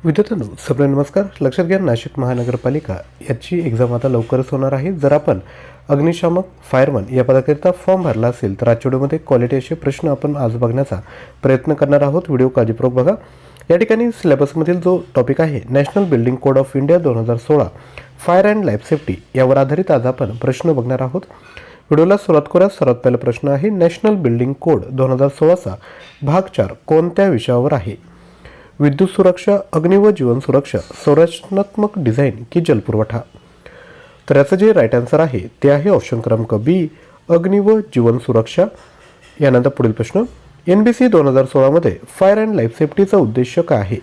विद्यार्थ्यांनो सगळ्यांना नमस्कार. लक्षात घ्या, नाशिक महानगरपालिका याची एक्झाम आता लवकरच होणार आहे. जर आपण अग्निशामक फायरमन या पदाकरिता फॉर्म भरला असेल तर आजच्या व्हिडिओमध्ये क्वालिटी असे प्रश्न आपण आज बघण्याचा प्रयत्न करणार आहोत. व्हिडिओ काळजीपूर्वक बघा. या ठिकाणी सिलेबसमधील जो टॉपिक आहे national building code of India 2016 fire and life safety यावर आधारित आज आपण प्रश्न बघणार आहोत. व्हिडिओला सुरुवात करूया. सर्वात पहिला प्रश्न आहे नॅशनल बिल्डिंग कोड 2016चा भाग 4 कोणत्या विषयावर आहे? विद्युत सुरक्षा, अग्नि व जीवन सुरक्षा, संरचनात्मक डिझाईन की जलपुरवठा? तर याचं जे राईट आन्सर आहे ते आहे ऑप्शन क्रमांक बी, अग्नि व जीवन सुरक्षा. यानंतर पुढील प्रश्न, NBC 2016मध्ये फायर अँड लाईफ सेफ्टीचा उद्देश काय आहे?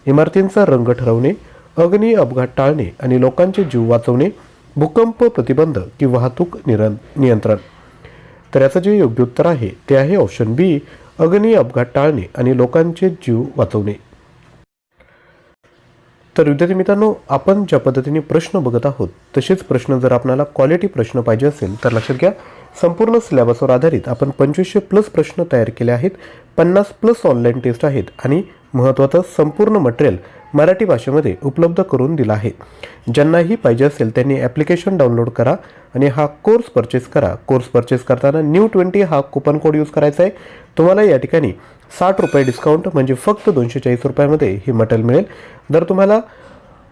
इमारतींचा रंग ठरवणे, अग्नी अपघात टाळणे आणि लोकांचे जीव वाचवणे, भूकंप प्रतिबंध की वाहतूक नियंत्रण? तर याचं जे योग्य उत्तर आहे ते आहे ऑप्शन बी, अग्नी अपघात टाळणे आणि लोकांचे जीव वाचवणे. तर विद्यार्थी मित्रांनो, आपण ज्या पद्धतीने प्रश्न बघत आहोत तसेच प्रश्न जर आपल्याला क्वालिटी प्रश्न पाहिजे असेल तर लक्षात घ्या, संपूर्ण सिलेबसवर आधारित आपण 2500+ प्रश्न तयार केले आहेत. 50+ ऑनलाईन टेस्ट आहेत आणि महत्त्वाचं संपूर्ण मटेरियल मराठी भाषेमध्ये उपलब्ध करून दिला आहे. ज्यांनाही पाहिजे असेल त्यांनी ॲप्लिकेशन डाउनलोड करा आणि हा कोर्स परचेस करा. कोर्स परचेस करताना NEW20 हा कुपन कोड यूज करायचा आहे. तुम्हाला या ठिकाणी 60 रुपये डिस्काउंट म्हणजे फक्त 240 रुपयामध्ये हे मटेरियल मिळेल. जर तुम्हाला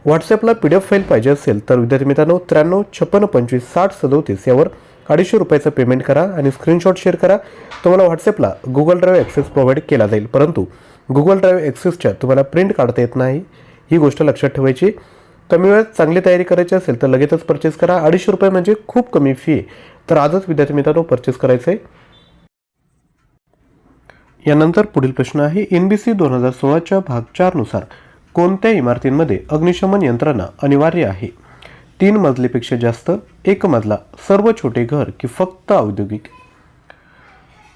व्हॉट्सॲपला PDF फाईल पाहिजे असेल तर विद्यार्थी मित्रांनो 93 56 25 60 37 यावर 250 रुपयाचं पेमेंट करा आणि स्क्रीनशॉट शेअर करा. तुम्हाला व्हॉट्सॲपला गुगल ड्राईव्ह ॲक्सेस प्रोव्हाइड केला जाईल, परंतु गुगल ड्राईव्ह ॲक्सेसच्या तुम्हाला प्रिंट काढता येत नाही, ही गोष्ट लक्षात ठेवायची. कमी वेळात चांगली तयारी करायची असेल तर लगेचच परचेस करा. 250 रुपये म्हणजे खूप कमी फी आहे, तर आजच विद्यार्थी मित्रांनो परचेस करायचं आहे. यानंतर पुढील प्रश्न आहे NBC 2016च्या भाग 4 नुसार कोणत्या इमारतींमध्ये अग्निशमन यंत्रणा अनिवार्य आहे? 3 मजलीपेक्षा जास्त, 1 मजला, सर्व छोटे घर की फक्त औद्योगिक?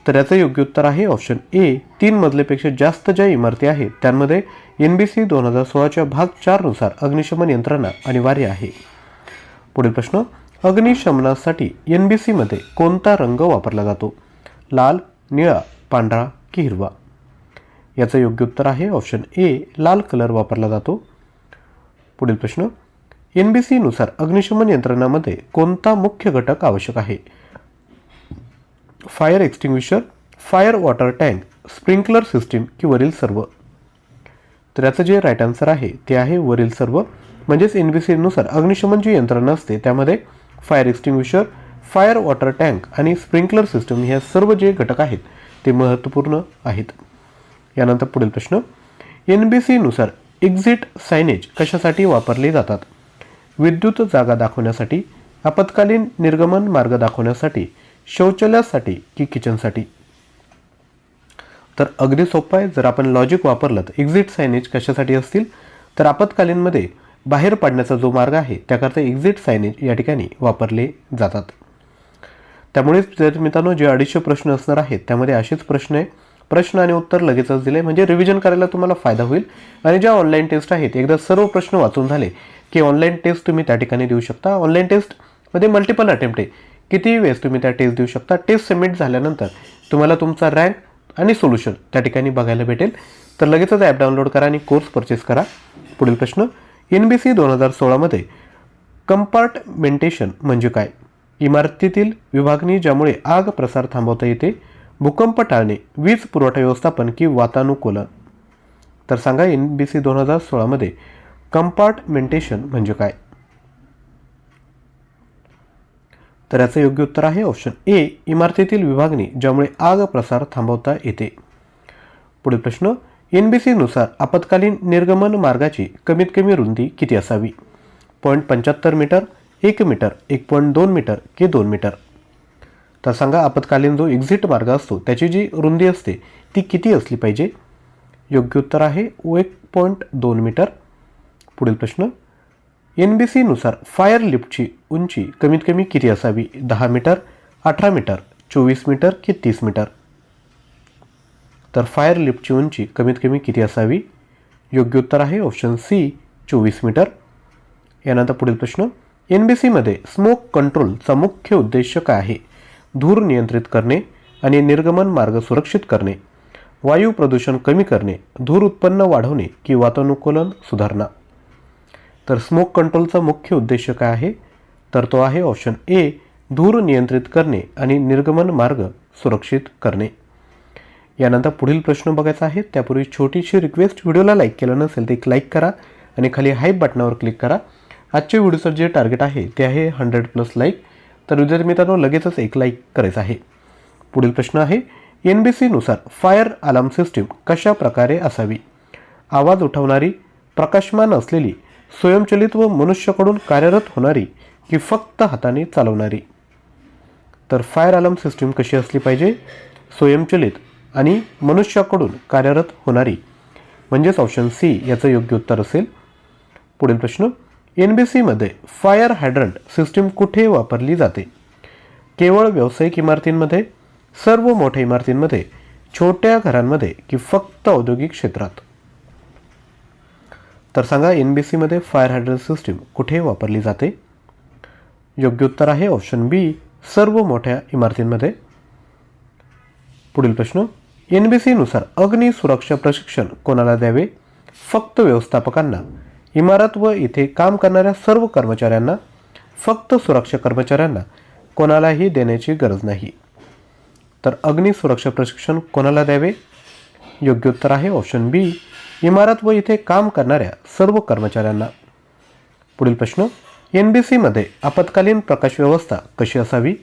तर याचं योग्य उत्तर आहे ऑप्शन ए, 3 मजलीपेक्षा जास्त ज्या इमारती आहेत त्यांमध्ये NBC 2016च्या भाग 4 नुसार अग्निशमन यंत्रणा अनिवार्य आहे. पुढील प्रश्न, अग्निशमनासाठी NBC मध्ये कोणता रंग वापरला जातो? लाल, निळा, पांढरा की हिरवा? याचं योग्य उत्तर आहे ऑप्शन ए, लाल कलर वापरला जातो. पुढील प्रश्न, NBC नुसार अग्निशमन यंत्रणामध्ये कोणता मुख्य घटक आवश्यक आहे? Fire extinguisher, fire water tank, sprinkler system की वरील सर्व? तर याचं जे राईट आन्सर आहे ते आहे वरील सर्व. म्हणजेच NBC नुसार अग्निशमन जी यंत्रणा असते त्यामध्ये fire extinguisher, fire water tank आणि स्प्रिंकलर सिस्टम ह्या सर्व जे घटक आहेत ते महत्त्वपूर्ण आहेत. यानंतर पुढील प्रश्न, NBC नुसार एक्झिट सायनेज कशासाठी वापरले जातात? विद्युत जागा दाखवण्यासाठी, आपत्कालीन निर्गमन मार्ग दाखवण्यासाठी, शौचालयासाठी की किचनसाठी? तर अगदी सोपं आहे. जर आपण लॉजिक वापरलं तर एक्झिट सायनेज कशासाठी असतील तर आपत्कालीनमध्ये बाहेर पडण्याचा जो मार्ग आहे त्याकरता एक्झिट सायनेज या ठिकाणी वापरले जातात. त्यामुळेच जर मित्रांनो जे 250 प्रश्न असणार आहेत त्यामध्ये असेच प्रश्न आहे. प्रश्न आणि उत्तर लगेचच दिले म्हणजे रिव्हिजन करायला तुम्हाला फायदा होईल. आणि ज्या ऑनलाईन टेस्ट आहेत एकदा सर्व प्रश्न वाचून झाले की ऑनलाईन टेस्ट तुम्ही त्या ठिकाणी देऊ शकता. ऑनलाईन टेस्टमध्ये मल्टिपल अटेम्प्ट आहे, किती वेळेस तुम्ही त्या टेस्ट देऊ शकता. टेस्ट सबमिट झाल्यानंतर तुम्हाला तुमचा रँक आणि सोल्युशन त्या ठिकाणी बघायला भेटेल. तर लगेचच ॲप डाउनलोड करा आणि कोर्स परचेस करा. पुढील प्रश्न, NBC 2016मध्ये कंपार्टमेंटेशन म्हणजे काय? इमारतीतील विभागणी ज्यामुळे आग प्रसार थांबवता येते, भूकंप टाळणे, वीज पुरवठा व्यवस्थापन की वातानुकूलन? तर सांगा NBC 2016मध्ये कंपार्टमेंटेशन म्हणजे काय? तर याचं योग्य उत्तर आहे ऑप्शन ए, इमारतीतील विभागणी ज्यामुळे आग प्रसार थांबवता येते. पुढील प्रश्न, NBC नुसार आपत्कालीन निर्गमन मार्गाची कमीत कमी रुंदी किती असावी? 0.75 मीटर, 1 मीटर, 1.2 मीटर की 2 मीटर? तर सांगा आपत्कालीन जो एक्झिट मार्ग असतो त्याची जी रुंदी असते ती किती असली पाहिजे? योग्य उत्तर आहे 1.2 मीटर. पुढील प्रश्न, NBC नुसार फायर लिफ्टची उंची कमीत कमी किती असावी? 10 मीटर, 18 मीटर, 24 मीटर की 30 मीटर? तर फायर लिफ्टची उंची कमीत कमी किती असावी? योग्य उत्तर आहे ऑप्शन सी, 24 मीटर. यानंतर पुढील प्रश्न, NBC मध्ये स्मोक कंट्रोलचा मुख्य उद्देश काय आहे? धूर नियंत्रित करणे आणि निर्गमन मार्ग सुरक्षित करणे, वायू प्रदूषण कमी करणे, धूर उत्पन्न वाढवणे की वातानुकूलन सुधारणा. तर स्मोक कंट्रोलचा मुख्य उद्देश काय आहे, तर तो आहे ऑप्शन ए, धूर नियंत्रित करणे आणि निर्गमन मार्ग सुरक्षित करणे. यानंतर पुढील प्रश्न बघायचा आहे. त्यापूर्वी छोटीशी रिक्वेस्ट, व्हिडिओला लाईक केलं नसेल तर एक लाईक करा आणि खाली हाईप बटनावर क्लिक करा. आजच्या व्हिडिओचं जे टार्गेट आहे ते आहे 100+ लाईक. तर विद्यार्थी मित्रांनो लगेचच एक लाईक करायचं आहे. पुढील प्रश्न आहे, NBC नुसार फायर अलार्म सिस्टीम कशा प्रकारे असावी. आवाज उठवणारी, प्रकाशमान असलेली, स्वयंचलित व मनुष्याकडून कार्यरत होणारी की फक्त हाताने चालवणारी. तर फायर अलार्म सिस्टीम कशी असली पाहिजे, स्वयंचलित आणि मनुष्याकडून कार्यरत होणारी, म्हणजेच ऑप्शन सी याचं योग्य उत्तर असेल. पुढील प्रश्न, NBCमध्ये फायर हायड्रंट सिस्टीम कुठे वापरली जाते. केवळ व्यावसायिक इमारतींमध्ये, सर्व मोठ्या इमारतींमध्ये, छोट्या घरांमध्ये की फक्त औद्योगिक क्षेत्रात. तर सांगा NBCमध्ये फायर हायड्रंट सिस्टीम कुठे वापरली जाते. योग्य उत्तर आहे ऑप्शन बी, सर्व मोठ्या इमारतींमध्ये. पुढील प्रश्न, NBC नुसार अग्नी सुरक्षा प्रशिक्षण कोणाला द्यावे. फक्त व्यवस्थापकांना, इमारत व इथे काम करणाऱ्या सर्व कर्मचाऱ्यांना, फक्त सुरक्षा कर्मचाऱ्यांना, कोणालाही देण्याची गरज नाही. तर अग्नी सुरक्षा प्रशिक्षण कोणाला द्यावे. योग्य उत्तर आहे ऑप्शन बी, इमारत व इथे काम करणाऱ्या सर्व कर्मचाऱ्यांना. पुढील प्रश्न, NBCमध्ये आपत्कालीन प्रकाश व्यवस्था कशी असावी.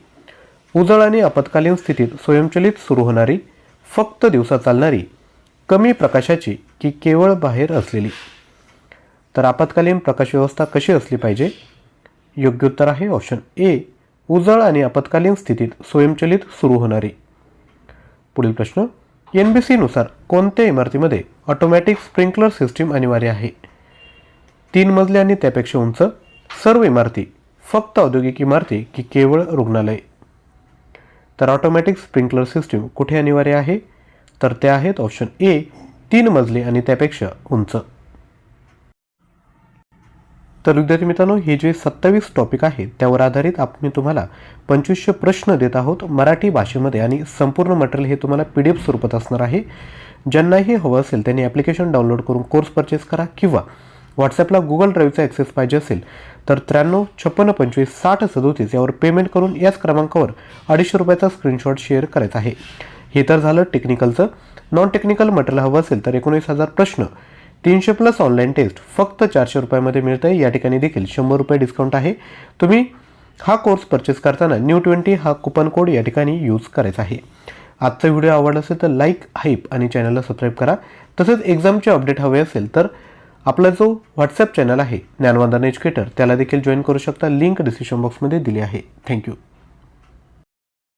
उजळ आणि आपत्कालीन स्थितीत स्वयंचलित सुरू होणारी, फक्त दिवसा चालणारी, कमी प्रकाशाची की केवळ बाहेर असलेली. तर आपत्कालीन प्रकाश व्यवस्था कशी असली पाहिजे. योग्य उत्तर आहे ऑप्शन ए, उजळ आणि आपत्कालीन स्थितीत स्वयंचलित सुरू होणारी. पुढील प्रश्न, NBC नुसार कोणत्या इमारतीमध्ये ऑटोमॅटिक स्प्रिंकलर सिस्टीम अनिवार्य आहे. 3 मजले आणि त्यापेक्षा उंच, सर्व इमारती, फक्त औद्योगिक इमारती की केवळ रुग्णालय. तर ऑटोमॅटिक स्प्रिंकलर सिस्टीम कुठे अनिवार्य आहे, तर ते आहेत ऑप्शन ए, 3 मजले आणि त्यापेक्षा उंच. तर विद्यार्थी मित्रांनो, हे जे 27 टॉपिक आहेत त्यावर आधारित मी तुम्हाला 2500 प्रश्न देत आहोत मराठी भाषेमध्ये आणि संपूर्ण मटेरियल हे तुम्हाला PDF स्वरूपात असणार आहे. ज्यांनाही हवं असेल त्यांनी ॲप्लिकेशन डाउनलोड करून कोर्स परचेस करा किंवा व्हॉट्सॲपला गुगल ड्राईव्हचा ॲक्सेस पाहिजे असेल तर 93 56 25 60 37 यावर पेमेंट करून याच क्रमांकावर ₹250 स्क्रीनशॉट शेअर करायचा आहे. हे तर झालं टेक्निकलचं. नॉन टेक्निकल मटेरियल हवं असेल तर 19,000 प्रश्न, 300+ ऑनलाईन टेस्ट फक्त ₹400 मिळतं आहे. या ठिकाणी देखील ₹100 डिस्काउंट आहे. तुम्ही हा कोर्स परचेस करताना New20 हा कुपन कोड या ठिकाणी यूज करायचा आहे. आजचा व्हिडिओ आवडला असेल तर लाईक, हाईप आणि चॅनलला सबस्क्राईब करा. तसेच एक्झामचे अपडेट हवे असेल तर आपला जो व्हॉट्सॲप चॅनल आहे ज्ञानवंदन एज्युकेटर त्याला देखील जॉईन करू शकता. लिंक डिस्क्रिप्शन बॉक्समध्ये दिली आहे. थँक्यू.